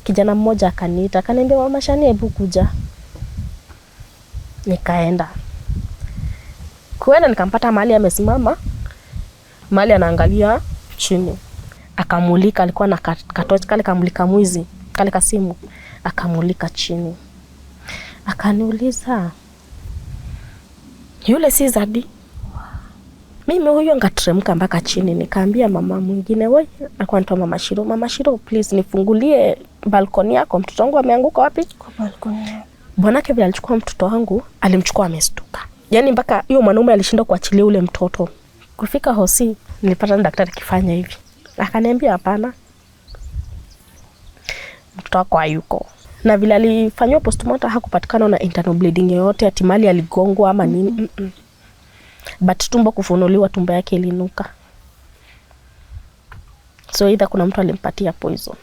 kijana mmoja akaniita, akaniambia mama Shani hebu kuja. Nikaenda. Kuenda nikampata mahali amesimama, mahali anaangalia chini. Akamulika, alikuwa na katochi kale kamulika mwizi, kale kasimu, akamulika chini. Akaniuliza, yule si Zadi? Mimi huyo ngateremka mpaka chini, nikaambia mama mwingine, wewe alikuwa anaitwa Mama Shiro, please nifungulie balkoni yako, mtoto wangu ameanguka wapi? Kwa balkoni. Bwanake vile alichukua mtoto wangu, alimchukua amestuka. Yaani mpaka hiyo mwanaume alishinda kuachilia ule mtoto. Kufika hosi, nilipata daktari kifanya hivi. Akaniambia hapana, mtoto wako hayuko. Na vile alifanywa postmortem hakupatikana na internal bleeding yoyote, ati mali aligongwa ama nini. But tumbo kufunuliwa, tumbo yake ilinuka. So either kuna mtu alimpatia poison.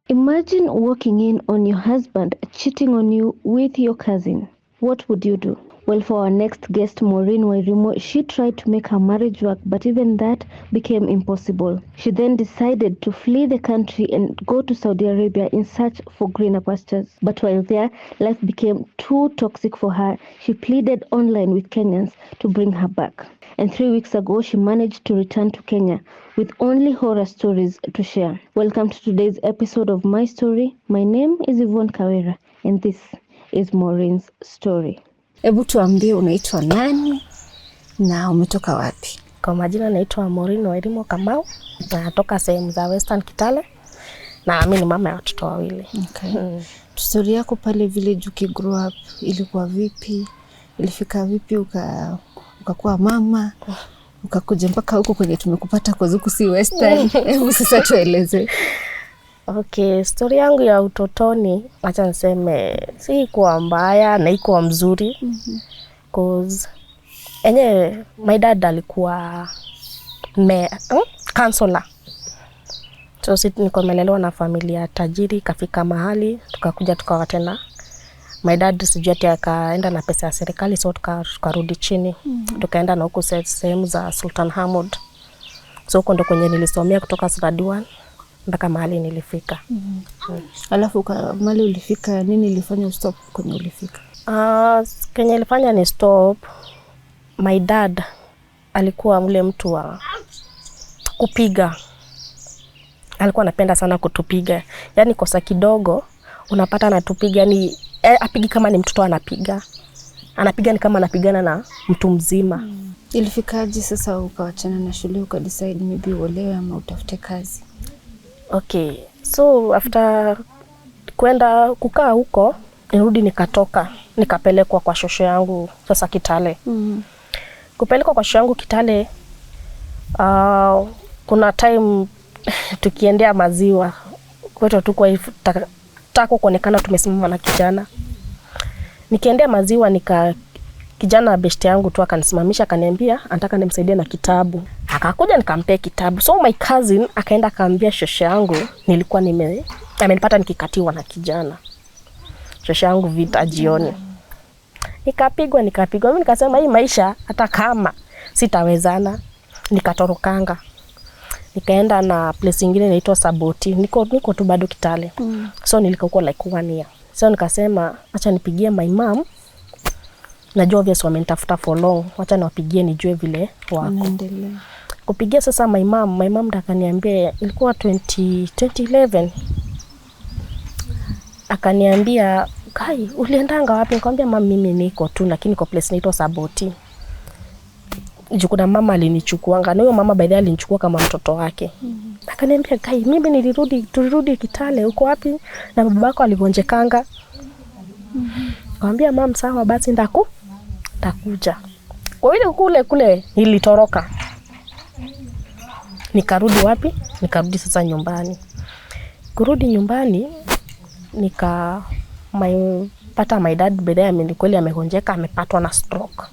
Imagine walking in on your husband cheating on you with your cousin. What would you do? Well, for our next guest, Maureen Wairimu, she tried to make her marriage work, but even that became impossible. She then decided to flee the country and go to Saudi Arabia in search for greener pastures. But while there, life became too toxic for her. She pleaded online with Kenyans to bring her back. And 3 weeks ago, she managed to return to Kenya with only horror stories to share. Welcome to today's episode of My Story. My name is Yvonne Kawira, and this is Maureen's story. Hebu tuambie unaitwa nani na umetoka wapi? Kwa majina naitwa Maureen Wairimu Kamau, natoka sehemu za Western Kitale, na mimi ni mama ya watoto wawili. Okay. Story yako pale village ukigrow up ilikuwa vipi? Ilifika vipi ukakuwa mama? Ukakuja mpaka huko kwenye tumekupata kwa zuku si Western. Hebu sasa tueleze. Okay, story yangu ya utotoni, acha niseme si ikuwa mbaya na ikuwa mzuri. Cause my dad alikuwa counselor. So sisi niko nimelelewa na familia tajiri, kafika mahali tukakuja tukawa tena. My dad sijui ati akaenda na pesa ya serikali, so tukarudi chini. Tukaenda na huko sehemu za Sultan Hamud. So huko ndo kwenye nilisomea kutoka Grade 1 mpaka mahali nilifika. Alafu mahali ulifika, nini ilifanya stop kwenye ulifika? Kwenye ilifanya ni stop, my dad alikuwa ule mtu wa kupiga. Alikuwa anapenda sana kutupiga. Yaani kosa kidogo unapata anatupiga, yani apigi kama ni mtoto anapiga. Anapiga ni kama anapigana na mtu mzima. Ilifikaje sasa ukawachana na shule ukadecide maybe uolewe ama utafute kazi? Okay, so after kwenda kukaa huko, nirudi nikapelekwa kwa shosho yangu sasa Kitale. Kupelekwa kwa shosho yangu Kitale, kuna time tukiendea maziwa, kwetu tuko tako kuonekana tumesimama na kijana. Nikiendea maziwa kijana beshte yangu tu akanisimamisha, akaniambia anataka nimsaidie na kitabu. Akakuja nikampea kitabu. So my cousin akaenda akaambia shosho yangu nilikuwa amenipata nikikatiwa na kijana. Shosho yangu vita jioni. Nikapigwa. Mimi nikasema hii maisha hata kama sitawezana, nikatorokanga. Nikaenda na place nyingine inaitwa Saboti. Niko tu bado Kitale. So nilikuwa like 1 year. So nikasema acha nipigie my mom. Najua obviously wamenitafuta for long. Wacha niwapigie nijue vile wako. Kupigia sasa my mom akaniambia ilikuwa 2011. Akaniambia, "Kai, uliendanga wapi?" Nikamwambia, "Mama, mimi niko tu lakini kwa place inaitwa Saboti." Kuna mama alinichukuanga. Na huyo mama by the way alinichukua kama mtoto wake. Akaniambia, "Kai, mimi tulirudi Kitale, uko wapi? Na babako aligonjekanga." Nikamwambia, "Mama, sawa basi takuja." Kwa hiyo kule nilitoroka. Nikarudi wapi? Nikarudi sasa nyumbani. Kurudi nyumbani pata my dad bedaya kweli amegonjeka, amepatwa na stroke.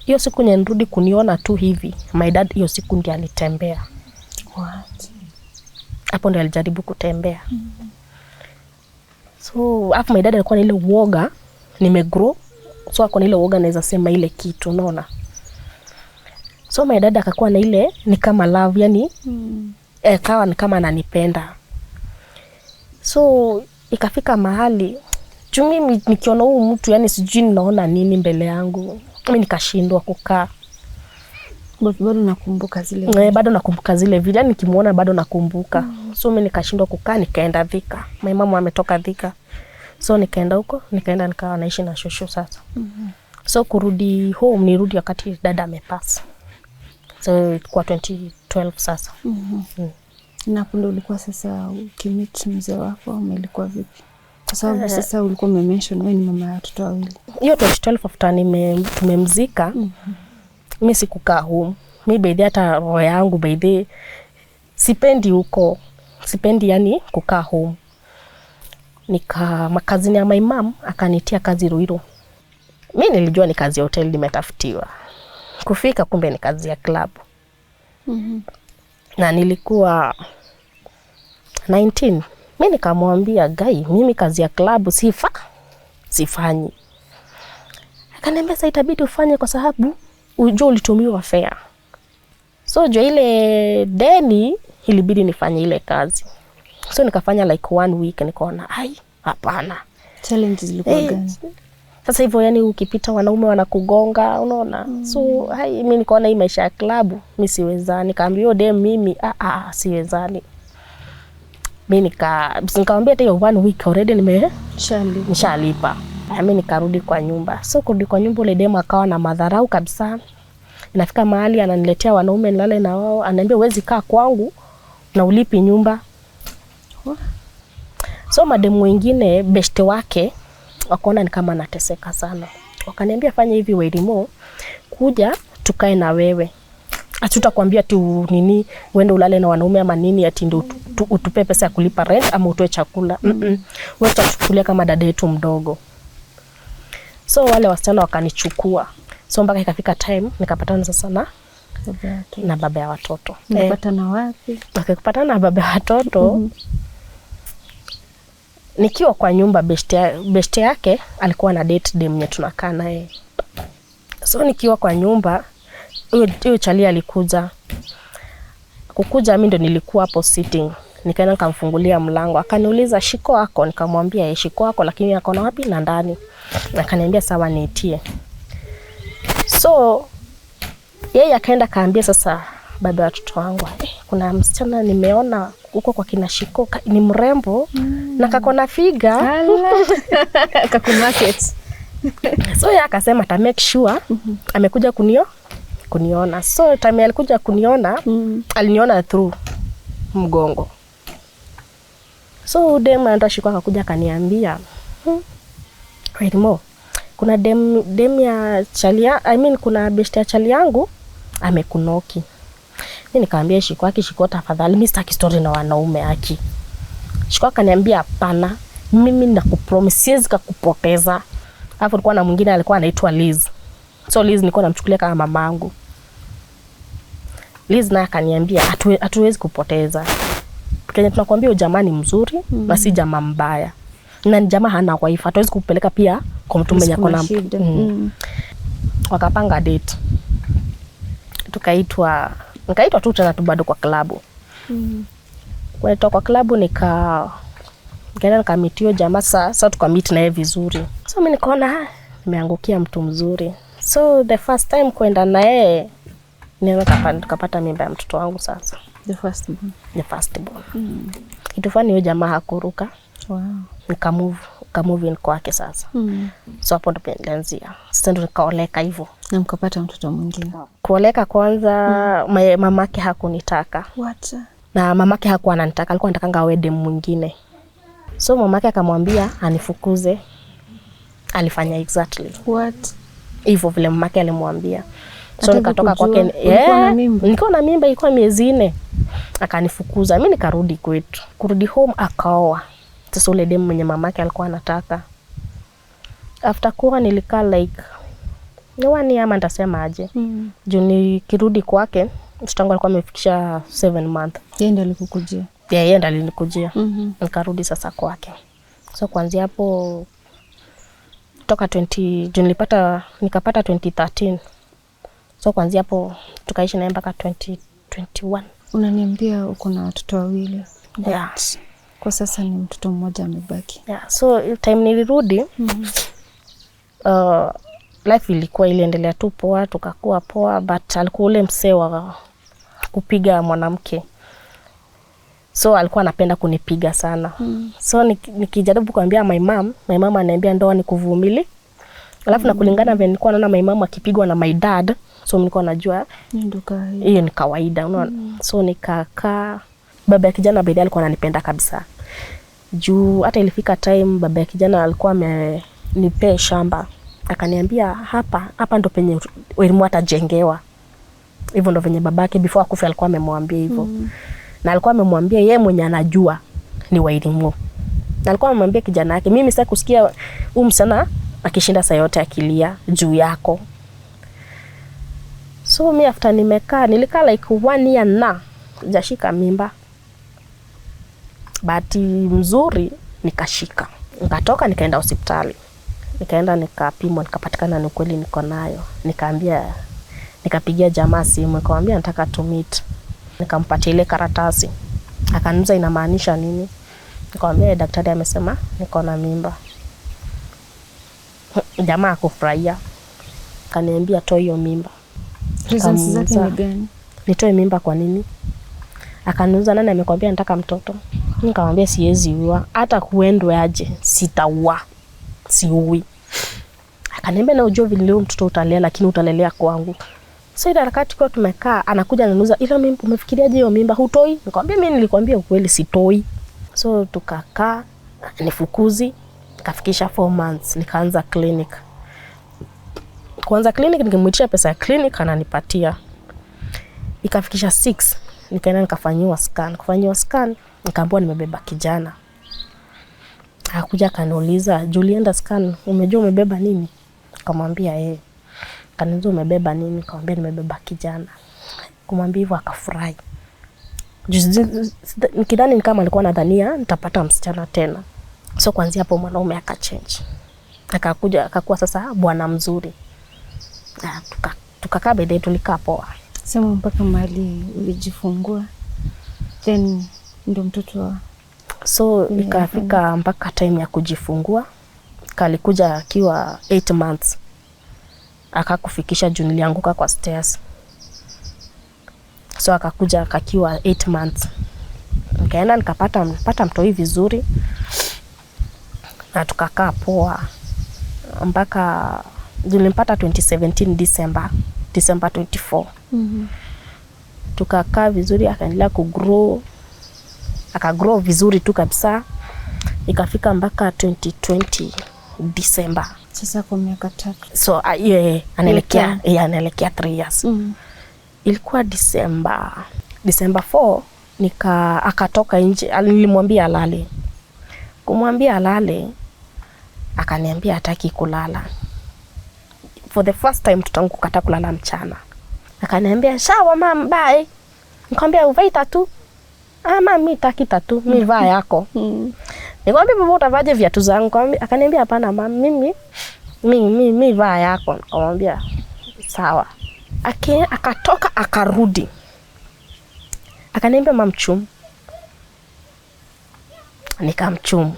Hiyo siku nirudi kuniona tu hivi, my dad hiyo siku ndiye alitembea. What? Hapo ndiye alijaribu kutembea. So after my dad alikuwa na ile uoga, nimegrow So ako na ile uoga naweza sema ile kitu, unaona. So my dad akakuwa na ile ni kama love, yani kawa ni kama ananipenda. So ikafika mahali mimi nikiona huyu mtu yani sijui ninaona nini mbele yangu. Mimi nikashindwa kukaa. Bado nakumbuka zile. Bado nakumbuka zile video, yani nikimuona bado nakumbuka. So mimi nikashindwa kukaa, nikaenda Thika. My mama ametoka Thika. So nikaenda huko, nikawa naishi na shosho sasa. So kurudi home nirudi wakati dada amepass. So ilikuwa 2012 sasa. Na hapo ndio ulikuwa sasa ukimit mzee wako au ilikuwa vipi? Kwa sababu sasa ulikuwa umemention wewe ni mama ya watoto wawili. Hiyo 2012 after tumemzika. Mimi sikukaa home. Mimi baadhi hata roho yangu baadhi sipendi huko. Sipendi yani kukaa home. Makazini ya my mom akanitia kazi Ruiru. Mimi nilijua ni kazi ya hotel nimetafutiwa. Kufika kumbe ni kazi ya club. Na nilikuwa 19. Mimi nikamwambia guy, mimi kazi ya club sifanyi. Akaniambia sasa itabidi ufanye kwa sababu unajua ulitumiwa fare. So jo ile deni ilibidi nifanye ile kazi. So nikafanya like 1 week, nikaona hapana. Challenges zilikuwa gani? Sasa hivyo yani ukipita wanaume wanakugonga, unaona. So mimi nikaona hii maisha ya club mimi siwezani. Nikaambia dem mimi siwezani. Mimi nikamwambia hata hiyo 1 week already nishalipa. Mimi nikarudi kwa nyumba. So kurudi kwa nyumba ile dem akawa na madharau kabisa. Inafika mahali ananiletea wanaume nilale na wao, ananiambia huwezi kaa kwangu na ulipi nyumba. So mademu wengine beshte wake wakaona ni kama nateseka sana. Wakaniambia fanya hivi Wairimu, kuja tukae na wewe. Hatutakwambia tu nini uende ulale na wanaume ama nini ati ndio utupe pesa ya kulipa rent ama utoe chakula. Wewe utachukulia kama dada yetu mdogo. So wale wasichana wakanichukua. So mpaka ikafika time nikapatana sasa na baba ya watoto. Nikapatana wapi? Nikapatana na baba ya watoto. Nikiwa kwa nyumba beshte yake alikuwa na date dem nye tunakaa naye. So nikiwa kwa nyumba huyo chali alikuja. Kukuja mimi ndo nilikuwa hapo sitting. Nikaenda nikamfungulia mlango. Akaniuliza shiko wako, nikamwambia shiko wako lakini yako na wapi na ndani. Akaniambia sawa niitie. So yeye akaenda kaambia sasa baba ya watoto wangu, kuna msichana nimeona huko kwa kina Shiko ni mrembo na kakona figa kakumarket. So yeye akasema ta make sure amekuja kuniona. So time alikuja kuniona aliniona through mgongo. So dem ndo Shiko akakuja akaniambia Wairimu, kuna dem ya chalia, kuna beshte ya chali yangu amekunoki. Mimi nikamwambia Shiko tafadhali mimi sitaki story na wanaume aki. Shiko akaniambia hapana, mimi nakupromise siwezi kukupoteza. Hapo kulikuwa na mwingine alikuwa anaitwa Liz. So Liz nilikuwa namchukulia kama mamangu. Liz naye akaniambia hatuwezi kupoteza. Kenya tunakwambia jamani mzuri na si jamaa mbaya. Na jamaa hana wife, hatuwezi kupeleka pia kwa mtu mwenye akona. Wakapanga date. Nikaitwa tu tena tu bado kwa klabu. Kwa klabu nikaenda nikamitio jamaa sasa tukamit naye vizuri. So mimi nikaona nimeangukia mtu mzuri. So the first time kwenda naye nikapata mimba ya mtoto wangu sasa. The first born. Kitu fani huyo jamaa hakuruka. Wow. Nikamove in kwake sasa. So hapo ndo nilianzia. Sasa ndo nikaoleka hivyo. Na mkapata mtoto mwingine. Kuoleka kwanza mamake hakunitaka. What? Na mamake hakuwa ananitaka, alikuwa anataka awede mwingine. So mamake akamwambia anifukuze. Alifanya exactly What? hivyo vile mamake alimwambia. So nikatoka kwake, nilikuwa na mimba ilikuwa miezi 4. Akanifukuza. Mimi nikarudi kwetu. Kurudi home akaoa. Sasa ule demu mwenye mamake alikuwa anataka. After kuwa nilikaa like ni 1 year ama nitasema aje. Juu nikirudi kwake mtoto wangu alikuwa amefikisha 7 months. Yeye ndiye alikukujia? Yeye ndiye alinikujia. Nikarudi sasa kwake. So kuanzia hapo toka nikapata 2013. So kuanzia hapo tukaishi naye mpaka 2021. Unaniambia uko na watoto wawili. Yeah. Kwa sasa ni mtoto mmoja amebaki. Yeah, so time nilirudi life ilikuwa iliendelea tu poa, tukakuwa poa, but alikuwa ule msee wa kupiga mwanamke. So alikuwa anapenda kunipiga sana. So nikijaribu kuambia my mom ananiambia ndoa ni kuvumili. Alafu na kulingana vile nilikuwa naona my mom akipigwa na my dad, so nilikuwa najua hiyo ni kawaida, unaona. So nikakaa, baba ya kijana baadaye alikuwa ananipenda kabisa. Juu hata ilifika time baba ya kijana alikuwa amenipea shamba. Akaniambia hapa ndo penye Wairimu atajengewa. Hivyo ndo venye babake before akufe alikuwa amemwambia hivyo. Na alikuwa amemwambia yeye mwenye anajua ni Wairimu. Na alikuwa amemwambia kijana yake, mimi sasa kusikia msana akishinda saa yote akilia juu yako. So mimi after nilikaa like 1 year na sijashika mimba. Bahati mzuri nikashika. Nikatoka nikaenda hospitali. Nikaenda nikapimwa, nikapatikana ni kweli niko nayo. Nikapigia jamaa simu, nikamwambia nataka to meet. Nikampatia ile karatasi. Akaniuliza inamaanisha nini? Nikamwambia daktari amesema niko na mimba. Jamaa akufurahia. Akaniambia toa hiyo mimba. Reasons zake ni gani? Nitoe mimba kwa nini? Akaniuliza nani amekwambia nataka mtoto? Nikamwambia siwezi ua, hata kuendwe aje sitaua. Siui. Akaniambia na ujue vile leo mtoto utalea lakini utalelea kwangu. So ile harakati kwa tumekaa anakuja ananiuliza ile mimba umefikiriaje hiyo mimba hutoi? Nikamwambia mimi nilikwambia ukweli sitoi. So tukakaa nifukuzi kafikisha 4 months nikaanza clinic. Kuanza clinic nikimwitisha pesa ya clinic ananipatia. Ikafikisha 6 nikaenda nikafanyiwa scan. Nikaambiwa nimebeba kijana. Akakuja akaniuliza, "Julienda scan, umejua umebeba nini?" Nikamwambia Kaniuliza umebeba nini? Nikamwambia nimebeba kijana. Kumwambia hivyo akafurahi. Nikidhani ni kama alikuwa anadhania nitapata msichana tena. So kuanzia hapo mwanaume akachange. Akakuwa sasa bwana mzuri. Tukakaa baadaye tulikaa poa. Sema mpaka mahali ulijifungua. Then ndo mtoto wa so ikafika mpaka time ya kujifungua. Kalikuja akiwa 8 months. Akakufikisha juu nilianguka kwa stairs. So akakuja akiwa 8 months. Nikaenda nikapata mtoi vizuri. Na tukakaa poa. Mpaka nilimpata 2017 December 24. Tukakaa vizuri akaendelea kugrow. Akagrow vizuri tu kabisa. Ikafika mpaka 2020 December. Sasa kwa miaka 3. So anaelekea 3 years. Ilikuwa December 4 akatoka nje. Nilimwambia alale. Kumwambia alale akaniambia hataki kulala. For the first time tutangu kukata kulala mchana. Akaniambia sawa mama bye. Nikamwambia uvae tatu. Mama mimi taki tatu, mimi vaa yako. Nikamwambia baba utavaje viatu zangu? Akaniambia hapana mama mimi vaa yako. Nikamwambia sawa. Akatoka akarudi. Akaniambia mamchum. Nikamchum.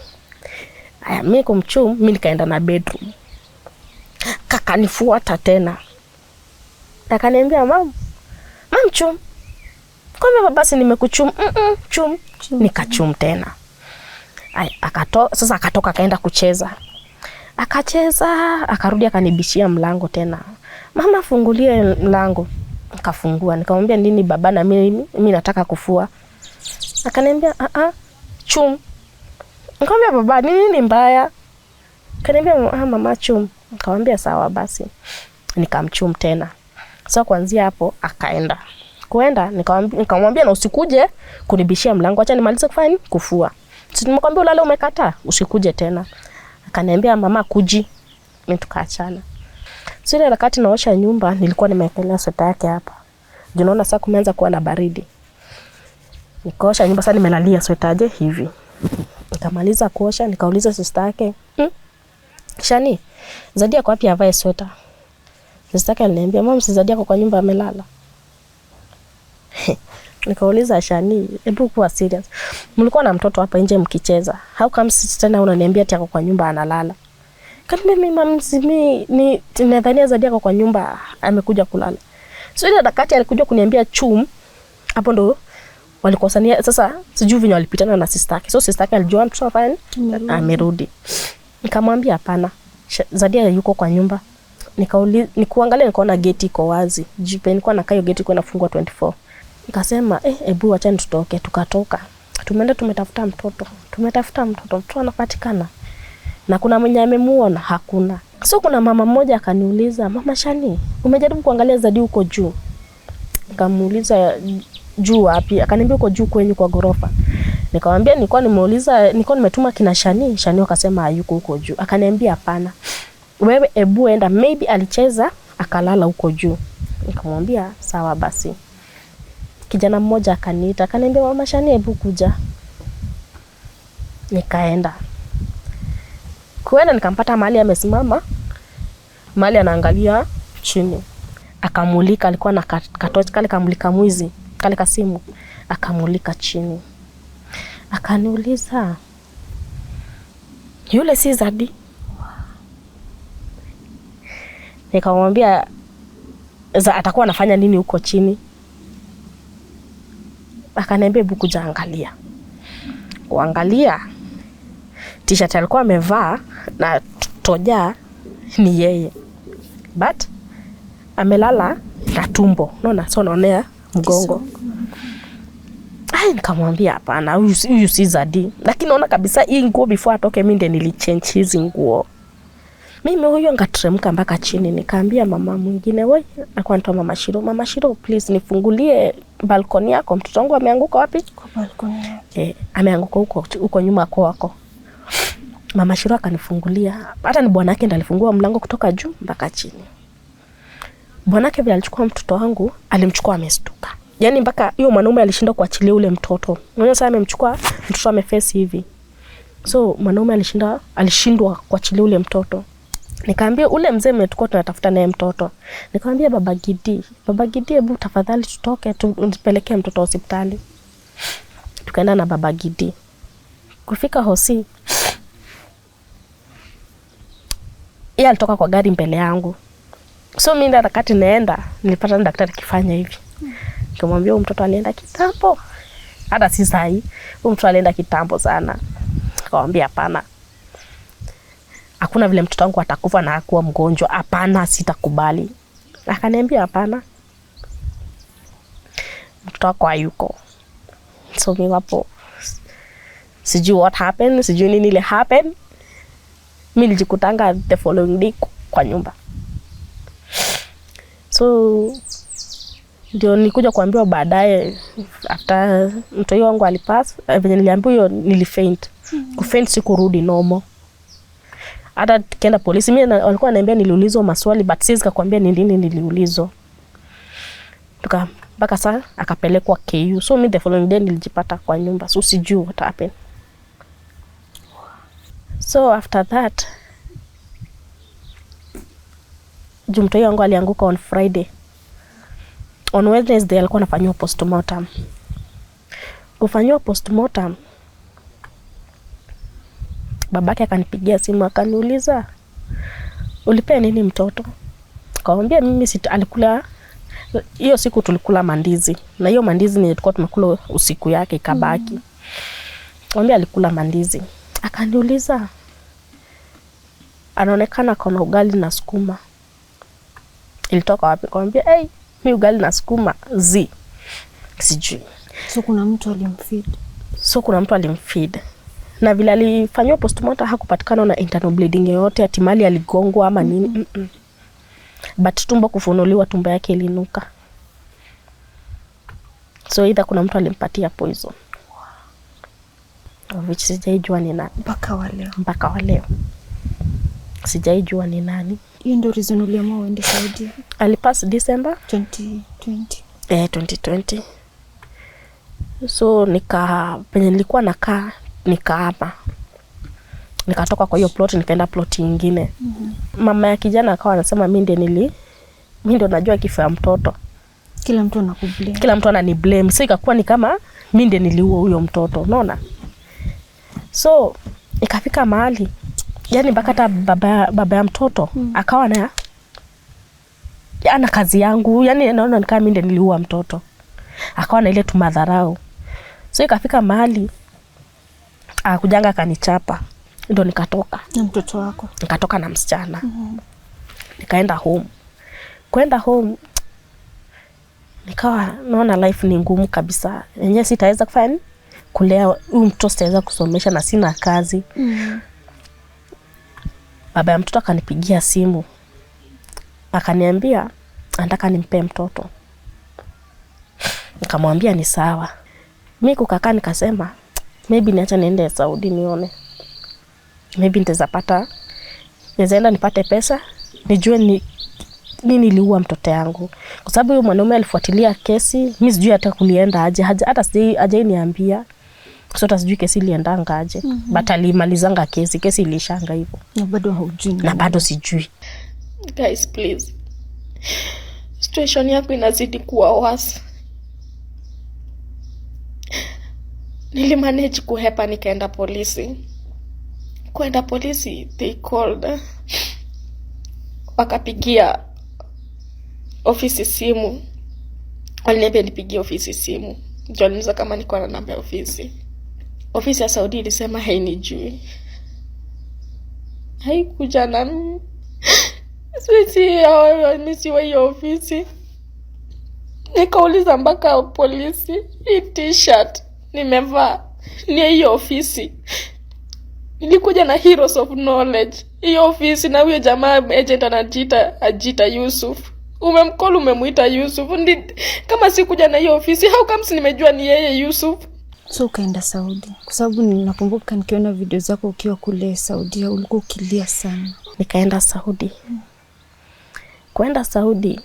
Mimi kumchum, mimi nikaenda na bedroom. Kakanifuata tena. Akaniambia mamchum. Kwa basi nimekuchum. Chum. Nikachum tena. Sasa akatoka akaenda kucheza. Akacheza, akarudi akanibishia mlango tena. Mama fungulie mlango. Akafungua. Nikamwambia nini baba na mimi nataka kufua. Akaniambia chum. Nikamwambia baba nini mbaya? Akaniambia mama chum. Nikamwambia sawa basi. Nikamchum tena. So kuanzia hapo akaenda. Kuenda nikamwambia na usikuje kunibishia mlango, acha nimalize kufanya kufua. Si nimekwambia ulale umekataa, usikuje tena. Akaniambia mama kuji. Mimi tukaachana. Sio wakati naosha nyumba nilikuwa nimewekelea sweta yake hapa. Unaona sasa kumeanza kuwa na baridi. Nikaosha nyumba sasa nimelalia sweta aje hivi. Nikamaliza kuosha nikauliza sister yake, Shani, Zadi ako wapi avae sweta? Sister yake aliniambia, mama si Zadi ako kwa nyumba amelala. Nikauliza Shani, hebu kuwa serious. Mlikuwa na mtoto hapa nje mkicheza. How come tena unaniambia ati ako kwa nyumba analala? Kaniambia mimi mama ni nadhania Zadi ako kwa nyumba amekuja kulala. So ile dakati alikuja kuniambia chum, hapo ndo walikosania. Sasa sijui vinyo walipitana na sister yake. So sister yake alijua mtoto afanye amerudi. Nikamwambia hapana, Zadi yuko kwa nyumba. Nikuangalia nikaona gate iko wazi. Jipe nilikuwa na kayo gate iko inafungwa 24. Nikasema hebu acha tutoke. Tukatoka. Tumeenda tumetafuta mtoto. Mtoto anapatikana. Na kuna mwenye amemuona? Hakuna. So kuna mama mmoja akaniuliza, "Mama Shani, umejaribu kuangalia Zadi huko juu?" Nikamuuliza juu wapi? Akaniambia uko juu kwenye kwa gorofa. Nikamwambia nilikuwa nimetuma kina Shani. Shani akasema hayuko huko juu. Akaniambia hapana. Wewe ebu enda, maybe alicheza akalala huko juu. Nikamwambia sawa basi. Kijana mmoja akaniita, akaniambia mama Shani ebu kuja. Nikaenda. Kuenda nikampata mahali amesimama. Mahali anaangalia chini. Akamulika, alikuwa na katochi kale kamulika mwizi, kale kasimu. Akamulika chini. Akaniuliza, "Yule si Zadi?" Nikamwambia atakuwa anafanya nini huko chini? Akaniambia hebu kuja angalia. Kuangalia t-shirt alikuwa amevaa na toja ni yeye. But amelala na tumbo. Unaona, so naonea mgongo. Nikamwambia hapana, huyu si Zadi. Lakini naona kabisa hii nguo before atoke mimi ndiye nilichange hizi nguo. Mimi huyo ngateremka mpaka chini. Nikaambia mama mwingine, "Wewe, alikuwa anaitwa Mama Shiro. Mama Shiro, please nifungulie balkoni yako. Mtoto wangu ameanguka wapi?" Kwa balkoni yake. Ameanguka huko nyuma kwako. Mama Shiro akanifungulia. Hata ni bwana yake ndiye alifungua mlango kutoka juu mpaka chini. Bwana yake vile alichukua mtoto wangu, alimchukua amestuka. Yaani mpaka hiyo mwanaume alishindwa kuachilia ule mtoto. Unaona sasa amemchukua mtoto ameface hivi. So mwanaume alishindwa kuachilia ule mtoto. Nikaambia ule mzee mmetukua tunatafuta naye mtoto. Nikamwambia Baba Gidi, hebu tafadhali tutoke tupelekee mtoto hospitali. Tukaenda na Baba Gidi. Kufika hosi, yeye alitoka kwa gari mbele yangu. So mimi ndio wakati naenda, nilipata daktari kifanya hivi. Nikamwambia huyu mtoto alienda kitambo. Hata si sahi, huyu mtoto alienda kitambo sana. Nikamwambia hapana. Hakuna vile mtoto wangu atakufa na akuwa mgonjwa. Hapana, sitakubali. Akaniambia hapana. Mtoto wako hayuko. So mimi hapo sijui what happened, sijui nini ile happen. Mimi nilijikutanga the following day kwa nyumba. So ndio nilikuja kuambiwa baadaye after mtoto wangu alipass, venye niliambiwa hiyo nilifaint. Kufaint sikurudi normal. Hata tukienda polisi, mimi walikuwa wananiambia niliulizwa maswali but siwezi kukwambia ni nini niliulizwa. Mpaka saa akapelekwa KU. So mimi the following day nilijipata kwa nyumba. So sijui what happened. So after that, mtoto wangu alianguka on Friday. On Wednesday alikuwa anafanywa postmortem. Kufanywa postmortem, babake akanipigia simu akaniuliza, "Ulipea nini mtoto?" Nikamwambia mimi alikula hiyo siku tulikula mandizi. Na hiyo mandizi ni tulikuwa tumekula usiku yake ikabaki. Nikamwambia alikula mandizi. Akaniuliza, "Anaonekana kuna ugali na sukuma. Ilitoka wapi?" Nikamwambia, mimi ugali na sukuma sijui." So kuna mtu alimfeed. Na vile alifanywa postmortem hakupatikana na internal bleeding yoyote, ati mali aligongwa ama nini. But tumbo kufunuliwa, tumbo yake ilinuka. So either kuna mtu alimpatia poison. Which sijaijua ni nani. Mpaka wa leo. Sijaijua ni nani. Hiyo ndio reason uliamua uende Saudi. Alipass December 2020. 2020. So penye nilikuwa nakaa nikaapa. Nikatoka kwa hiyo plot nikaenda plot nyingine. Mama ya kijana akawa anasema mimi ndio najua kifo ya mtoto. Kila mtu anakublame. Kila mtu anani blame. So ikakuwa ni kama mimi ndiye niliua huyo mtoto, unaona? So ikafika mahali yani mpaka hata baba ya mtoto akawa ana kazi yangu, yani naona ni kama mimi ndiye niliua mtoto. Akawa na ile tumadharau. So ikafika mahali akujanga akanichapa. Ndio nikatoka. Na mtoto wako? Nikatoka na msichana. Nikaenda home. Kwenda home nikawa naona life ni ngumu kabisa. Yenyewe sitaweza kufanya kulea huyu mtoto, sitaweza kusomesha na sina kazi. Baba ya mtoto akanipigia simu. Akaniambia anataka nimpe mtoto. Nikamwambia ni sawa. Mimi kukakaa nikasema maybe niacha niende Saudi nione. Maybe nitapata, nizaenda nipate pesa, nijue nini niliua mtoto yangu. Kwa sababu huyo mwanaume alifuatilia kesi, mimi sijui hata kulienda aje, hata sijui niambia. So hata sijui kesi iliendanga aje. But alimalizanga kesi ilishanga hivyo. Na bado haujui. Na bado sijui. Guys, please. Situation yako inazidi kuwa worse. Nilimanage kuhepa nikaenda polisi. Kwenda polisi, they called. Wakapigia ofisi simu. Waliniambia nipigie ofisi simu. Niliuliza kama niko na namba ya ofisi. Ofisi ya Saudi ilisema hainijui. Haikuja na mimi. Misi wa hiyo ofisi. Nikauliza mpaka polisi, hii t-shirt nimevaa ni hiyo ofisi. Nilikuja na Heroes of Knowledge. Hiyo ofisi na huyo jamaa agent anajiita Yusuf. Umemcall umemuita Yusuf. Kama sikuja na hiyo ofisi, how comes nimejua ni yeye Yusuf? So ukaenda Saudi. Kwa sababu ninakumbuka nikiona video zako ukiwa kule Saudi ulikuwa ukilia sana. Nikaenda Saudi. Kwenda Saudi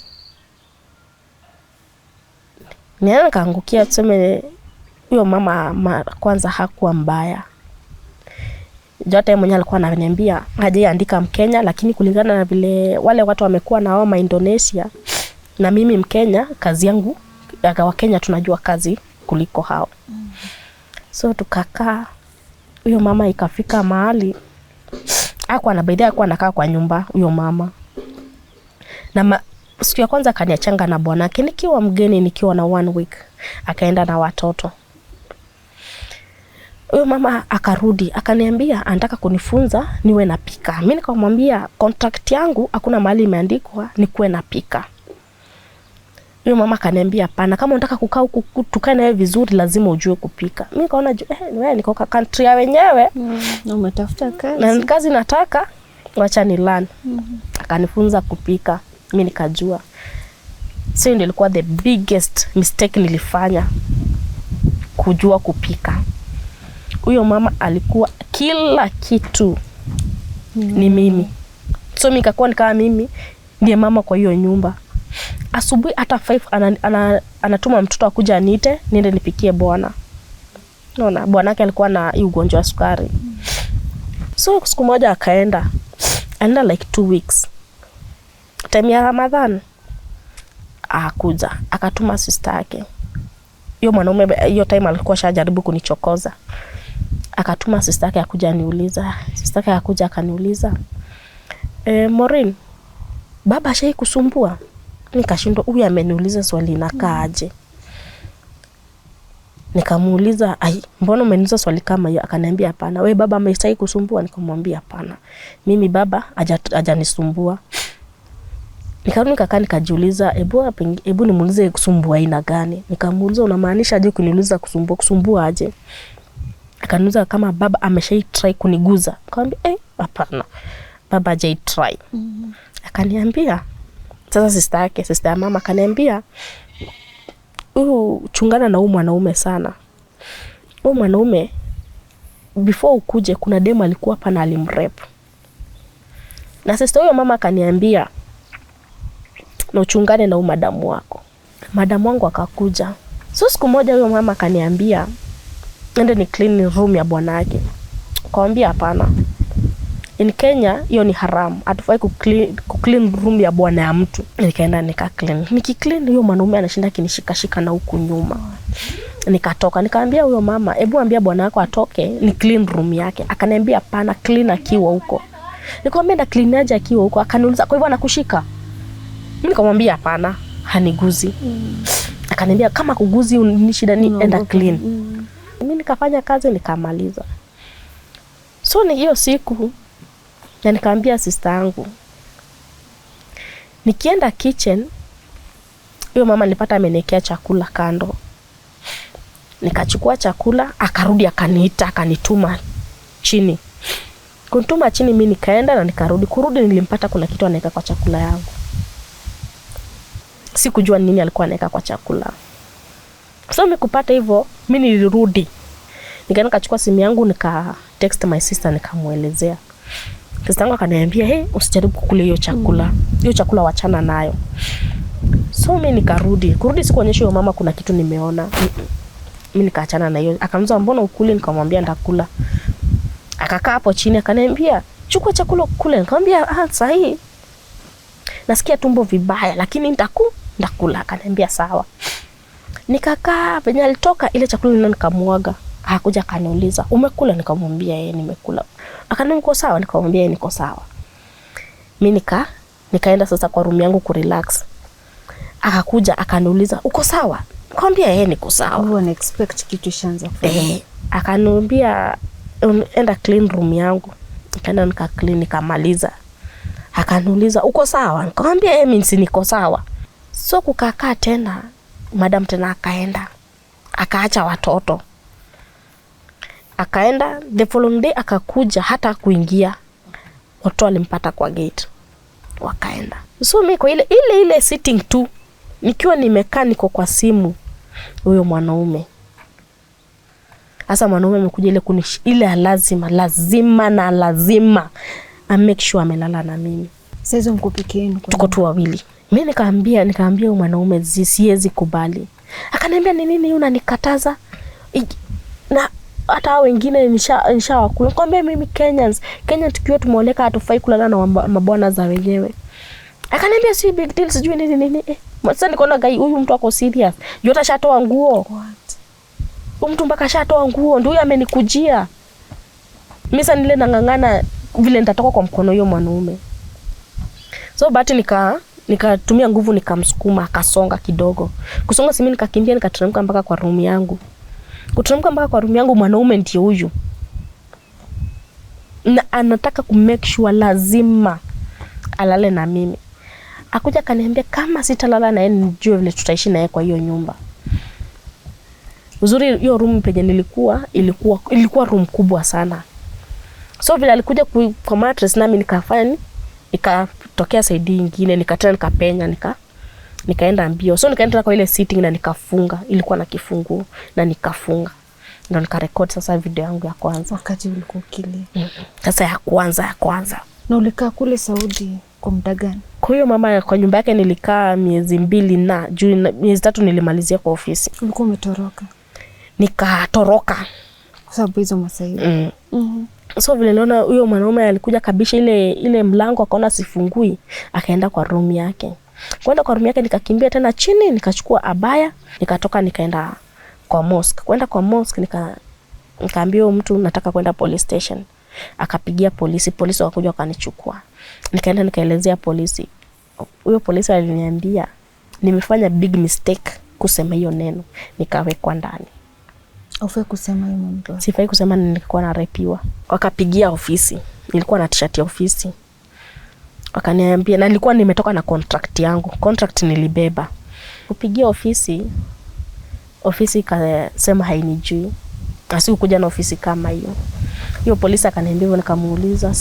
niana kaangukia, tuseme huyo mama kwanza hakuwa mbaya. Jote mwenye alikuwa ananiambia hajaandika Mkenya, lakini kulingana na vile wale watu wamekuwa na wao Indonesia na mimi Mkenya, kazi yangu wa Kenya tunajua kazi kuliko hao. So tukakaa, huyo mama ikafika mahali hakuwa anabaidia, hakuwa anakaa kwa nyumba huyo mama. Na siku ya kwanza akaniachanga na bwanake nikiwa mgeni, nikiwa na 1 week. Akaenda na watoto. Huyo mama akarudi, akaniambia anataka kunifunza niwe napika. Mimi nikamwambia contract yangu hakuna mahali imeandikwa nikuwe napika. Huyo mama akaniambia hapana, kama unataka kukaa huku tukae nawe vizuri lazima ujue kupika. Mimi nikaona wewe niko kwa country ya wenyewe na umetafuta kazi. Na kazi nataka, wacha ni learn. Akanifunza kupika. Mimi nikajua. So ndio ilikuwa the biggest mistake nilifanya, kujua kupika. Huyo mama alikuwa kila kitu ni mimi. So mimi nikakuwa ni kama mimi ndiye mama kwa hiyo nyumba. Asubuhi hata 5 anatuma mtoto akuja aniite niende nipikie bwana. Unaona, bwanake alikuwa na ugonjwa wa sukari. So siku moja akaenda like 2 weeks. Time ya Ramadhan akuja akatuma sister yake. Hiyo mwanaume hiyo time alikuwa shajaribu kunichokoza. Akatuma sister yake akuja niuliza. Sister yake akuja akaniuliza, Maureen, baba shai kusumbua? Nikashindwa, huyu ameniuliza swali inakaaje? Nikamuuliza, mbona umeniuliza swali kama hiyo? Akaniambia hapana. Wewe baba ameshai kusumbua? Nikamwambia hapana. Mimi baba hajanisumbua. Nikakaa nikajiuliza, hebu nimuulize kusumbua aina gani? Nikamuuliza, unamaanisha aje kuniuliza kusumbua aje? Akaniuliza kama baba ameshai try kuniguza. Nikamwambia hapana. Baba hajai try. Akaniambia, sasa sister ya mama akaniambia, chungana na huyu mwanaume sana. Huyu mwanaume before ukuje kuna demo alikuwa hapa na alimrep. Na sister huyo mama akaniambia, na uchungane na huyu madamu wako. Madamu wangu akakuja. So siku moja huyo mama akaniambia, nende ni clean room ya bwanake. Nikamwambia hapana. In Kenya hiyo ni haram. Hatufai clean room ya bwana ya mtu. Nikaenda nika clean. Nikiclean huyo mwanaume anashinda kinishika na huku nyuma. Nikatoka nikaambia huyo mama, hebu ambia bwana wako atoke ni clean room yake. Akaniambia hapana, clean akiwa huko. Nikamwambia nda clean aje akiwa huko? Akaniuliza kwa hivyo anakushika? Mimi nikamwambia hapana, haniguzi. Akaniambia kama kuguzi ni shida ni enda clean. Mimi nikafanya kazi nikamaliza. So ni hiyo siku na nikaambia sister yangu, nikienda kitchen huyo mama nilipata amenekea chakula kando. Nikachukua chakula, akarudi akaniita, akanituma chini. Kunituma chini mimi nikaenda na nikarudi. Kurudi nilimpata kuna kitu anaweka kwa chakula yangu. Sikujua nini alikuwa anaweka kwa chakula. So mimi kupata hivyo, mimi nilirudi. Nikaenda nikachukua simu yangu nika text my sister nikamuelezea. Sister yangu akaniambia, "Hey, usijaribu kukula hiyo chakula. Hiyo chakula wachana nayo." So mimi nikarudi. Kurudi sikuonyesha huyo mama kuna kitu nimeona. Mimi nikaachana na hiyo. Akaniuliza mbona ukule? Nikamwambia ndakula. Akakaa hapo chini akaniambia, "Chukua chakula ukule." Nikamwambia, sahi. Nasikia tumbo vibaya lakini ndakula." Akaniambia sawa. Nikakaa penye alitoka ile chakula nina nikamwaga. Hakuja akaniuliza, "Umekula?" Nikamwambia nimekula. Akaniambia niko sawa? Nikamwambia niko sawa. Mimi nikaenda sasa kwa room yangu kurelax. Akakuja akaniuliza, "Uko sawa?" Nikamwambia niko sawa. Wewe una expect kitu shanza kufanya. Akaniambia enda clean room yangu. Nikaenda nika clean nikamaliza. Akaniuliza, "Uko sawa?" Nikamwambia mimi niko sawa. So kukakaa tena, madam tena akaenda. Akaacha watoto. Akaenda the following day akakuja hata kuingia. Watu walimpata kwa gate. Wakaenda. So mimi kwa ile sitting tu nikiwa nimekaa niko kwa simu huyo mwanaume. Sasa mwanaume amekuja ile lazima I make sure amelala na mimi. Sasa mko peke yenu? Tuko tu wawili. Mimi nikaambia huyo mwanaume siwezi kubali. Akaniambia ni nini unanikataza? Na hata wengine nishawakuwa. Nikamwambia mimi Kenyans tukiwa tumeoleka hatufai kulala na mabwana za wenyewe. Akaniambia si big deal sijui nini. Sasa nikaona huyu mtu ako serious. Yote ashatoa nguo. What? Huyu mtu mpaka ashatoa nguo ndio amenikujia. Mimi sasa nile nangangana vile nitatoka kwa mkono huyo mwanaume. So bati nikatumia nguvu nikamsukuma akasonga kidogo. Kusonga simi nikakimbia nikateremka mpaka kwa room yangu. Kuteremka mpaka kwa room yangu mwanaume ndiye huyu. Na anataka kumake sure lazima alale na mimi. Akuja kaniambia kama sitalala na yeye nijue vile tutaishi na yeye kwa hiyo nyumba. Uzuri hiyo room penye ilikuwa room kubwa sana. So vile alikuja kwa mattress nami nikafanya nikatokea side nyingine nikapenya nikaenda mbio. So nikaenda kwa ile sitting na nikafunga, ilikuwa na kifunguo na nikafunga. Ndio nikarecord sasa video yangu ya kwanza. Wakati ulikuwa ukili. Sasa ya kwanza. Na ulikaa kule Saudi kwa muda gani? Kwa hiyo mama kwa nyumba yake nilikaa miezi 2 na juu miezi 3 nilimalizia kwa ofisi. Ulikuwa umetoroka? Nikatoroka kwa sababu hizo masaibu. So vile naona huyo mwanaume alikuja kabisha ile mlango akaona sifungui, akaenda kwa room yake. Kwenda kwa room yake nikakimbia tena chini nikachukua abaya, nikatoka nikaenda kwa mosque. Kwenda kwa mosque nikaambia mtu nataka kwenda police station. Akapigia polisi wakakuja wakanichukua. Nikaenda nikaelezea polisi. Huyo polisi aliniambia nimefanya big mistake kusema hiyo neno, nikawekwa ndani. Ufai kusema hiyo mambo. Sifai kusema nilikuwa narepiwa. Wakapigia ofisi. Nilikuwa na t-shirt ya ofisi. Wakaniambia na nilikuwa nimetoka na contract yangu. Contract nilibeba. Kupigia ofisi ikasema hainijui. Asikuja na ofisi kama hiyo. Hiyo polisi akaniambia nikamuuliza,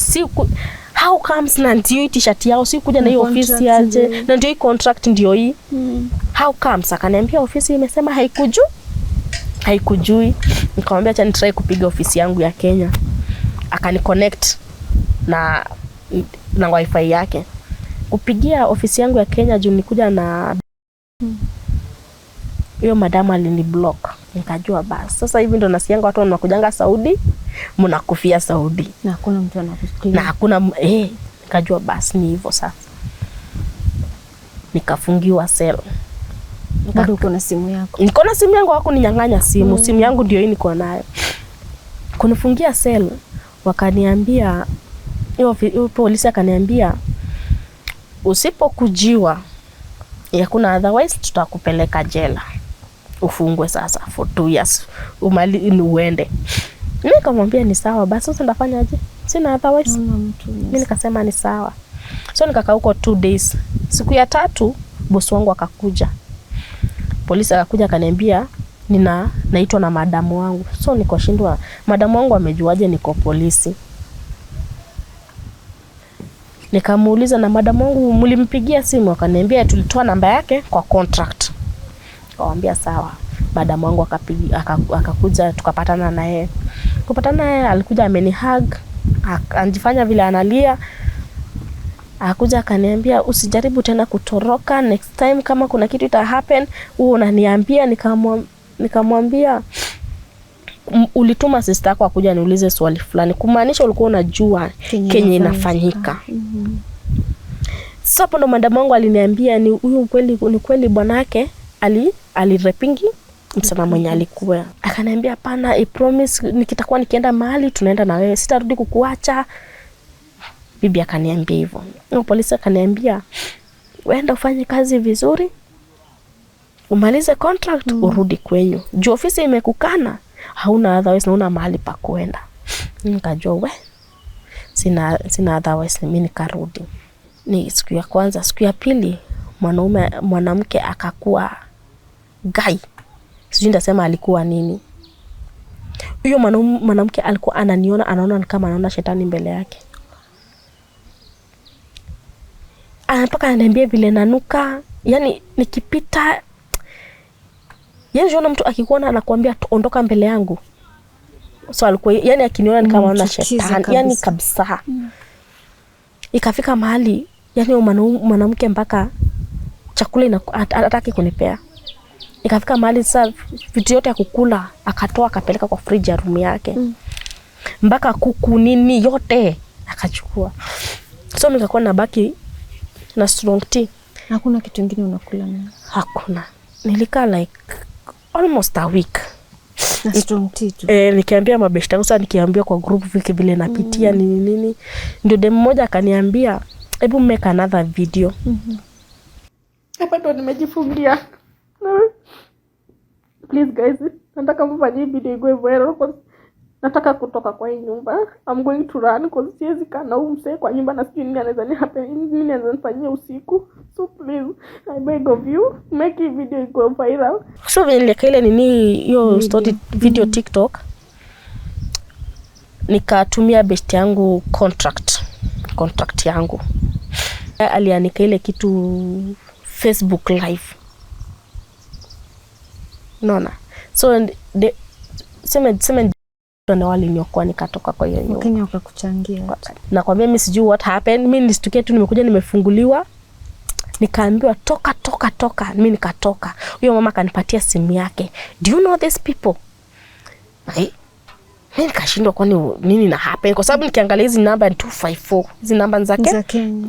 how comes na ndio t-shirt yao sikuja na hiyo ofisi aje? Na ndio hii contract ndio hii. How comes? Akaniambia ofisi imesema haikujui. Nikamwambia acha nitry kupiga ofisi yangu ya Kenya. Akaniconnect na wifi yake. Kupigia ofisi yangu ya Kenya juu nikuja na hiyo madam aliniblock. Nikajua basi. Sasa hivi ndo nasikianga watu wanakujanga Saudi, mnakufia Saudi. Na hakuna mtu anakusikia. Na hakuna nikajua basi ni hivyo sasa. Nikafungiwa cell. Bado uko na simu yako? Niko na simu yangu, hakuninyang'anya simu. Simu yangu ndio hii niko nayo. Kunifungia cell, wakaniambia hiyo polisi akaniambia usipokujiwa yakuna otherwise tutakupeleka jela. Ufungwe sasa for 2 years. Umali uende. Mimi nikamwambia ni sawa basi, sasa ndafanya aje? Sina otherwise. Mimi nikasema ni sawa. So nikakaa huko 2 days. Siku ya 3 bosi wangu akakuja. Polisi akakuja akaniambia naitwa na madamu wangu. So nikoshindwa, madamu wangu amejuaje niko polisi? Nikamuuliza, na madamu wangu mlimpigia simu? Akaniambia tulitoa namba yake kwa contract. Nikamwambia sawa. Madamu wangu akakuja tukapatana na yeye. Kupatana naye alikuja amenihug, anjifanya vile analia. Akakuja akaniambia usijaribu tena kutoroka, next time kama kuna kitu ita happen unaniambia. Nikamwambia ulituma sister yako akuja niulize swali fulani, kumaanisha ulikuwa unajua Kenya inafanyika. Sasa ndo madamu wangu aliniambia ni huyu kweli bwanake alirepingi msema mwenye alikuwa. Akaniambia hapana, I promise nikitakuwa nikienda mahali tunaenda na wewe, sitarudi kukuacha. Bibi akaniambia hivyo. Polisi akaniambia uenda ufanye kazi vizuri, umalize contract, urudi kwenyu. Juu ofisi imekukana, hauna otherwise na una mahali pa kuenda. Nikajua sina otherwise, mimi nikarudi. Ni siku ya kwanza. Siku ya pili mwanamke akakuwa guy. Sijui ndasema alikuwa nini. Huyo mwanamke alikuwa anaona kama anaona shetani mbele yake. Mpaka ananiambia vile nanuka, yani nikipita, yani unaona mtu akikuona anakuambia ondoka mbele yangu. So alikuwa yani akiniona ni kama anaona shetani, yani kabisa. Ikafika mahali yani mwanamke mpaka chakula hataki kunipea. Ikafika mahali sasa vitu yote ya kukula akatoa akapeleka kwa fridge ya room yake. Mpaka kuku nini yote akachukua. So nikakuwa nabaki na strong tea. Hakuna kitu kingine unakula nayo? Hakuna. Nilikaa like almost a week. Na strong tea tu. Nikiambia mabeshta yangu, sasa nikiambia kwa group wiki vile napitia nini. Ndio dem mmoja akaniambia, hebu make another video. Hapa ndo nimejifungia. Please guys, nataka mfanye video iwe viral kwa nataka kutoka kwa hii nyumba. I'm going to run because siwezi kaa na umse kwa nyumba na sijui nini anaweza ni happen, nini anaweza nifanyia usiku. So please, I beg of you, make hii video go viral. So vile kile nini hiyo story video TikTok, nikatumia best yangu contract yangu. Alianika ile kitu Facebook live. Naona. So sema na wale niokoa nikatoka kwa hiyo nyumba. Kenya wakakuchangia. Nakwambia mimi sijui what happened. Mimi nilishtukia tu nimekuja nimefunguliwa. Nikaambiwa toka. Mimi nikatoka. Huyo mama akanipatia simu yake. Do you know these people? Mimi nikashindwa kwani nini na happen, kwa sababu nikiangalia hizi namba 254. Hizi namba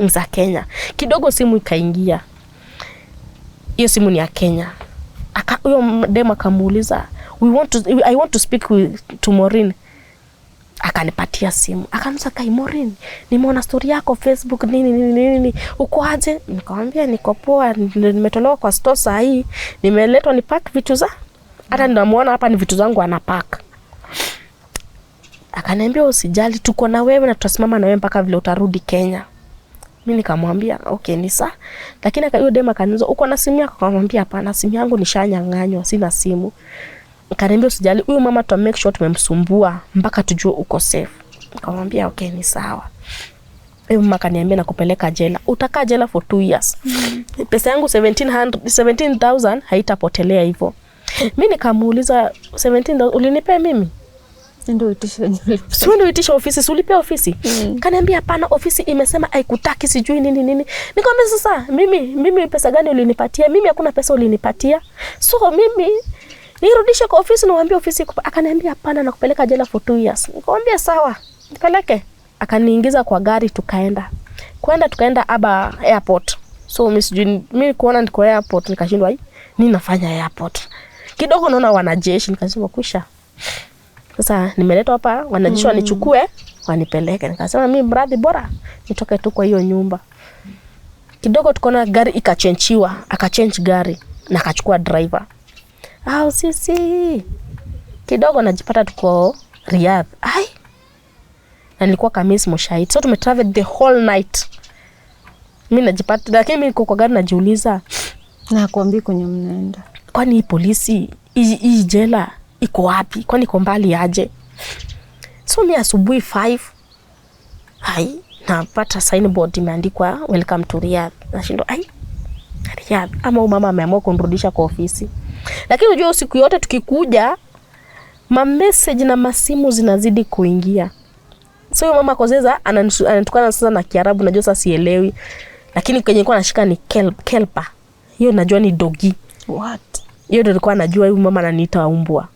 za Kenya. Kidogo simu ikaingia. Hiyo simu ni ya Kenya. Huyo dem akamuuliza, I want to speak to Maureen. Akanipatia simu. Akaanza kai, Maureen, nimeona story yako Facebook nini. Uko aje? Nikamwambia niko poa, nimetolewa kwa store saa hii. Nimeletwa ni pack vitu za. Hata ninamuona hapa ni vitu zangu anapack. Akaniambia usijali, tuko na wewe na tutasimama na wewe mpaka vile utarudi Kenya. Mimi nikamwambia okay ni sawa. Lakini huyo dem akaniuliza uko na simu yako? Akamwambia hapana, simu yangu nishanyang'anywa, sina simu. Akaniambia usijali, huyu mama tu make sure tumemsumbua mpaka tujue uko safe. Nikamwambia okay ni sawa. Huyo mama akaniambia nakupeleka jela. Utakaa jela for 2 years. Pesa yangu 17,000 haitapotelea hivyo. Mimi nikamuuliza 17,000 ulinipea mimi? Ndio uitisha ofisi, ulipea ofisi. Kaniambia hapana, ofisi imesema haikutaki sijui nini. Nikamwambia sasa mimi pesa gani ulinipatia? Mimi hakuna pesa ulinipatia. So mimi nirudishe kwa ofisi niwaambie ofisi. Akaniambia hapana, nakupeleka jela for 2 years. Nikamwambia sawa, nipeleke. Akaniingiza kwa gari tukaenda aba airport. So mimi kuona niko airport nikashindwa nini nafanya airport. Kidogo naona wanajeshi nikasema kusha. Sasa nimeletwa hapa wanajeshi wanichukue wanipeleke. Nikasema mimi mradi bora nitoke tu kwa hiyo nyumba. Kidogo tukaona gari ikachenjiwa, akachange gari na akachukua driver. Sisi. Kidogo najipata tuko Riyadh. Na nilikuwa Khamis Mushahid. So tumetravel the whole night. Mimi najipata, lakini mimi niko kwa gari najiuliza, na kuambia kwenye mnaenda. Kwani polisi hii jela iko wapi? Kwani iko mbali aje? So mimi asubuhi 5 napata signboard imeandikwa welcome to Riyadh. Nashindo Riyadh ama mama ameamua kunirudisha kwa ofisi. Lakini unajua usiku yote tukikuja message na masimu zinazidi kuingia. So mama kozeza anatukana sasa na Kiarabu, najua sasa sielewi. Lakini kwenye nilikuwa nashika ni kelpa. Hiyo najua ni dogi. What? Hiyo ndio nilikuwa najua huyu mama ananiita umbwa.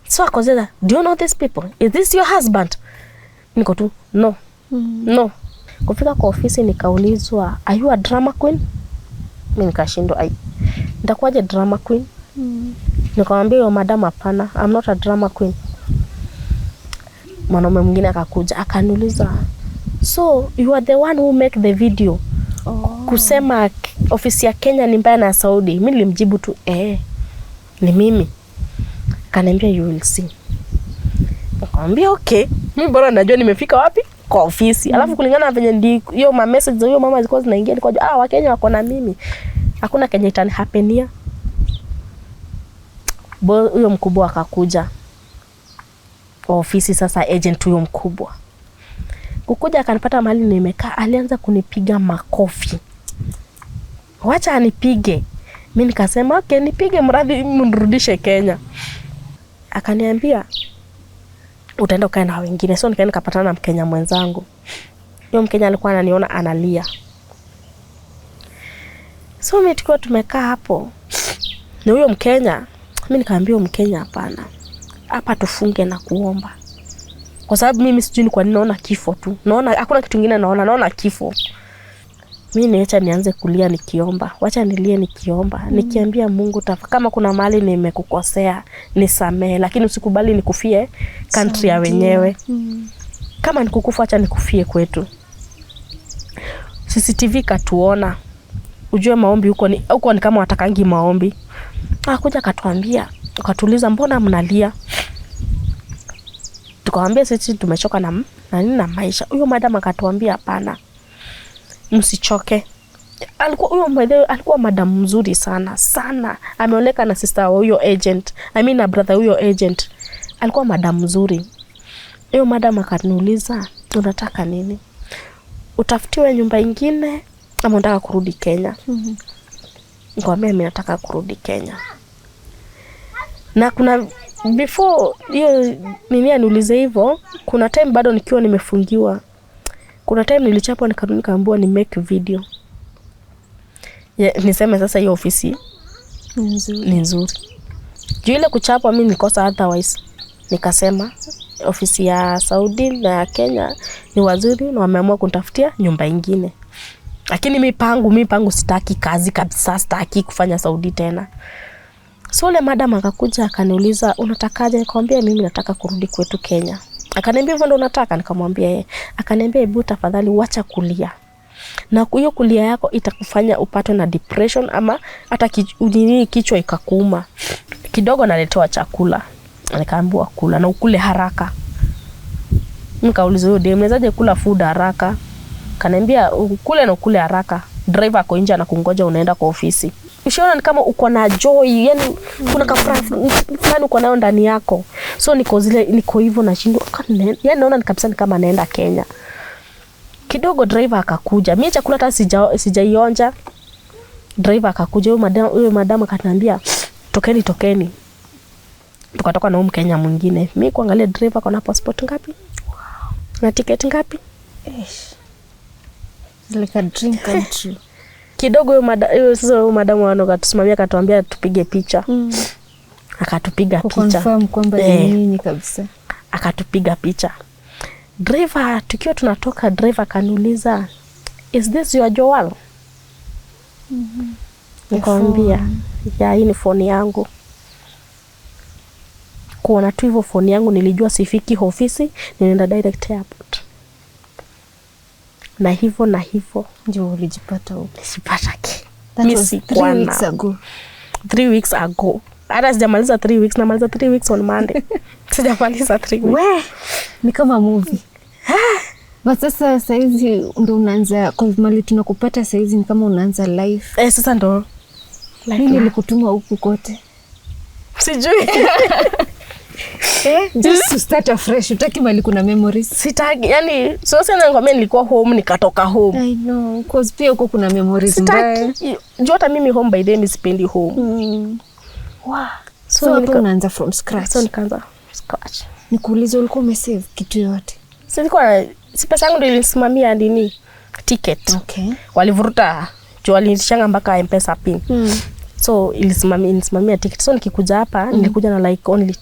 So akozeza, do you know these people? Is this your husband? Niko tu, no. No. Kufika kwa ofisi nikaulizwa, are you a drama queen? Mimi nikashindwa, nitakuwaje drama queen? Nikamwambia yo madam hapana, I'm not a drama queen. Mwanaume mwingine akakuja akaniuliza, so you are the one who make the video? Kusema ofisi ya Kenya ni mbaya na Saudi. Mimi nilimjibu tu ni mimi. Akaniambia you will see. Nikamwambia okay, mimi bora najua nimefika wapi kwa ofisi. Alafu kulingana na venye hiyo message za hiyo mama zilikuwa zinaingia, nikajua Wakenya wako na mimi. Hakuna Kenya itani hapenia. Huyo mkubwa akakuja kwa ofisi sasa, agent huyo mkubwa. Kukuja akanipata mahali nimekaa, alianza kunipiga makofi. Wacha anipige. Mimi nikasema okay, nipige mradi mnirudishe Kenya. Akaniambia utaenda ukae na wengine. So nikaenda nikapatana na Mkenya mwenzangu. Huyo Mkenya alikuwa ananiona analia. So mimi tukiwa tumekaa hapo na huyo Mkenya, mimi nikaambia Mkenya hapana, hapa tufunge na kuomba. Kwa sababu mimi sijui ni kwa nini naona kifo tu. Naona hakuna kitu kingine naona kifo. Mimi niacha nianze kulia nikiomba. Wacha nilie nikiomba. Nikiambia Mungu kama kuna mahali nimekukosea nisamee, lakini usikubali nikufie country ya wenyewe. Kama nikukufa acha nikufie kwetu. CCTV katuona. Ujue maombi huko ni kama watakangi maombi. Akakuja akatuambia, akatuuliza mbona mnalia? Tukamwambia sisi tumechoka na maisha. Huyo madam akatuambia hapana, msichoke. Alikuwa madam mzuri sana. Ameoleka na sister wa huyo agent. Na brother huyo agent. Alikuwa madam mzuri. Huyo madam akaniuliza, unataka nini? Utafutiwe nyumba ingine ama unataka kurudi Kenya? Nikamwambia mimi nataka kurudi Kenya. Na kuna before hiyo mimi aniulize hivyo, kuna time bado nikiwa nimefungiwa. Kuna time nilichapwa nikarudi nikaambiwa ni make video. Niseme sasa hiyo ofisi ni nzuri. Juu ile kuchapwa mimi nikosa otherwise. Nikasema ofisi ya Saudi na ya Kenya ni wazuri na wameamua kunitafutia nyumba ingine. Lakini mimi pangu sitaki kazi kabisa, sitaki kufanya Saudi tena. So le madam akakuja akaniuliza unatakaje? Nikamwambia mimi nataka kurudi kwetu Kenya. Akaniambia hivyo ndo unataka? Nikamwambia yeye. Akaniambia hebu tafadhali wacha kulia. Na hiyo kulia yako itakufanya upatwe na depression ama hata kichwa ikakuuma. Kidogo naletewa chakula. Nikaambiwa kula na ukule haraka. Nikauliza huyo dem, "Unawezaje kula food haraka?" Kaniambia ukule na ukule haraka. Driver ako nje anakungoja unaenda kwa ofisi. Ushaona ni kama uko na joy, yani kuna kafuraha fulani uko nayo ndani yako. So niko hivyo nashindwa. Yani naona ni kabisa ni kama naenda Kenya. Kidogo driver akakuja. Mimi chakula hata sijaionja. Driver akakuja, huyo madam akaniambia, "Tokeni." Tukatoka na Mkenya mwingine. Mimi kuangalia driver kuna passport ngapi? Na ticket ngapi? Like a dream country. Kidogo huyo madam wano katusimamia katuambia tupige picha. akatupiga picha. Confirm kwamba ni nini kabisa. Akatupiga picha. Driver, tukiwa tunatoka, driver kaniuliza, is this your Joel? Nikamwambia, ya, hii ni phone yangu. Kuona tu hivyo phone yangu nilijua sifiki ofisi, ninaenda direct airport. Na hivyo ndio ulijipata huko. Nilipata ki. That was 3 weeks ago. 3 weeks ago. Hata sijamaliza 3 weeks, namaliza 3 weeks on Monday. Sijamaliza 3 weeks. We, ni kama movie. But sasa saizi ndo unaanza, kwa mali tunakupata saizi ni kama unaanza life. Sasa ndo. Nini ilikutuma huku kote? Sijui. Just to start afresh, utaki mali kuna memories. Sitaki, yani sasa nangomea nilikuwa home nikatoka home. I know, because pia huko kuna memories mbaya. Jota mimi home by then sipendi home. Wow. So hapo unaanza from scratch. So nikaanza scratch. Nikuulize, ulikuwa umesave kitu yote? Silikuwa, si pesa yangu ndio ilisimamia nini ticket. Okay. Walivuruta jo, walinishanga mpaka M-Pesa pin. So ilisimamia ticket. So nikikuja hapa nilikuja na like only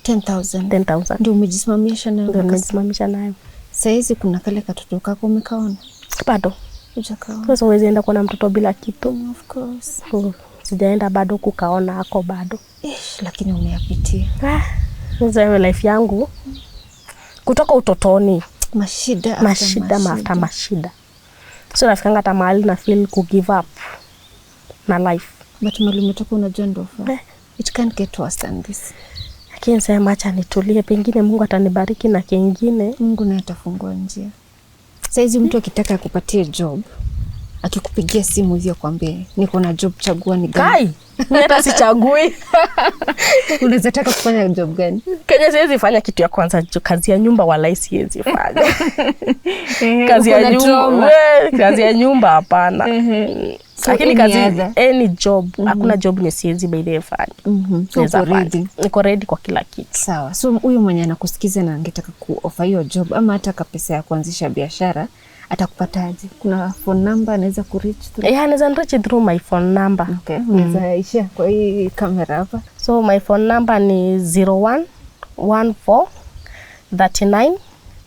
10,000. Ndio umejisimamisha nayo. Ndio nimejisimamisha nayo. Saizi kuna kale katoto kako umekaona? Bado. Hujakaona. Sasa huwezi enda kuona mtoto bila kitu. Of course. Sijaenda bado kukaona ako bado. Lakini umeyapitia. Sasa life yangu kutoka utotoni mashida. So nafikanga hata mahali na feel ku give up na life. But mali umetoka unajua ndo. It can't get worse than this. Lakini sema acha nitulie, pengine Mungu atanibariki na kingine. Mungu naye atafungua njia. Saizi mtu akitaka kupatia job, akikupigia simu hiyo kwambie niko na job, chagua ni gani? Kai, mimi hata sichagui. Unaweza taka kufanya job gani? Kenya siwezi fanya kitu ya kwanza, kazi ya nyumba wala siwezi fanya. Kazi ya nyumba hapana. Lakini kazi any job, hakuna job ni siwezi by the fanya. Niko ready kwa kila kitu. Sawa. So huyo mwenye anakusikiza na angetaka kuoffer hiyo job ama hata pesa ya kuanzisha biashara, atakupataje? Kuna phone number anaweza ku-reach through? Anaweza reach through my phone number. Okay. Unaweza ishia kwa hii kamera hapa. So my phone number ni 0114 39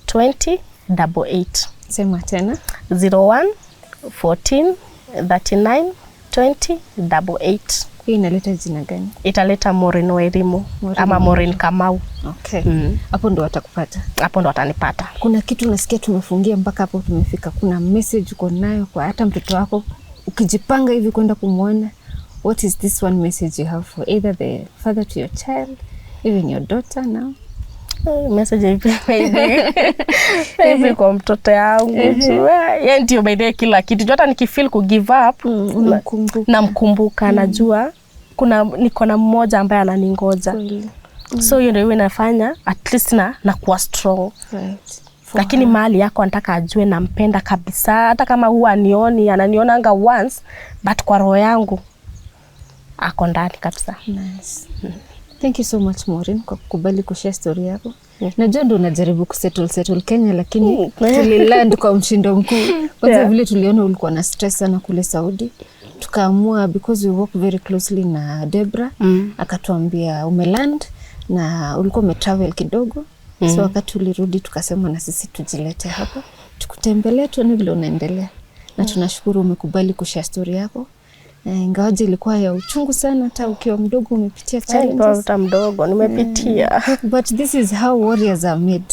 20 88. Sema tena. 0114 39 20 88. Hii inaleta jina gani? Italeta Maureen Wairimu ama Maureen Kamau. Okay. Hapo ndo watakupata. Hapo ndo watanipata. Kuna kitu unasikia tumefungia mpaka hapo tumefika. Kuna message uko nayo kwa hata mtoto wako ukijipanga hivi kwenda kumuona. What is this one message you have for either the father to your child, even your daughter now? Message hivi kwa mtoto yangu. Yeye ndio baadaye kila kitu. Hata nikifeel ku give up, namkumbuka, najua niko na mmoja ambaye ananingoja. So hiyo ndio inafanya at least na kuwa strong. Right. Lakini mahali yako anataka ajue nampenda kabisa, hata kama huwa ananionanga once, but kwa roho yangu ako ndani kabisa. Nice. Thank you so much Maureen kwa kukubali kushare story yako. Najua ndo unajaribu kusettle Kenya, lakini tuliland kwa mshindo mkuu. Kwanza vile tuliona ulikuwa na stress sana kule Saudi. Tukaamua because we work very closely na Debra, akatuambia umeland na ulikuwa umetravel kidogo. So wakati ulirudi tukasema na sisi tujilete hapa, tukutembelee tuone vile unaendelea. Na tunashukuru umekubali kushare story yako. Ingawaje ilikuwa ya uchungu sana, hata ukiwa mdogo umepitia challenges. Hata mdogo nimepitia. But this is how warriors are made.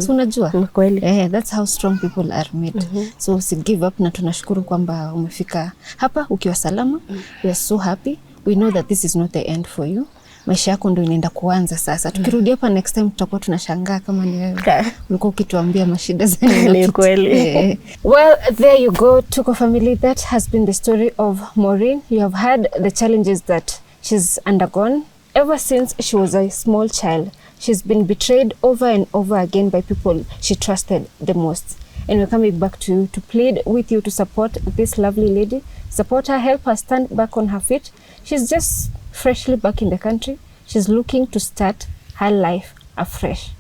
So unajua? Kweli. That's how strong people are made. So usi give up, na tunashukuru kwamba umefika hapa ukiwa salama. We are so happy. We know that this is not the end for you. Maisha yako ndio inaenda kuanza sasa. Tukirudi hapa next time tutakuwa tunashangaa kama ni wewe. Ulikuwa ukituambia mashida zenu. Ni kweli. Well, there you go, Tuko family. That has been the story of Maureen. You have heard the challenges that she's undergone. Ever since she was a small child, she's been betrayed over and over again by people she trusted the most. And we're coming back to you to plead with you to support this lovely lady. Support her, help her stand back on her feet. She's just freshly back in the country. She's looking to start her life afresh.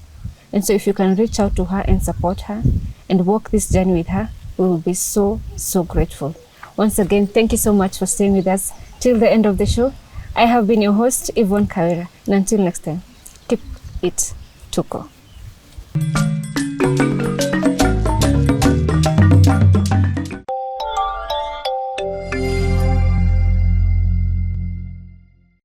And so if you can reach out to her and support her and walk this journey with her, we will be so, so grateful. Once again, thank you so much for staying with us till the end of the show. I have been your host, Yvonne Kawira. And until next time, keep it Tuko.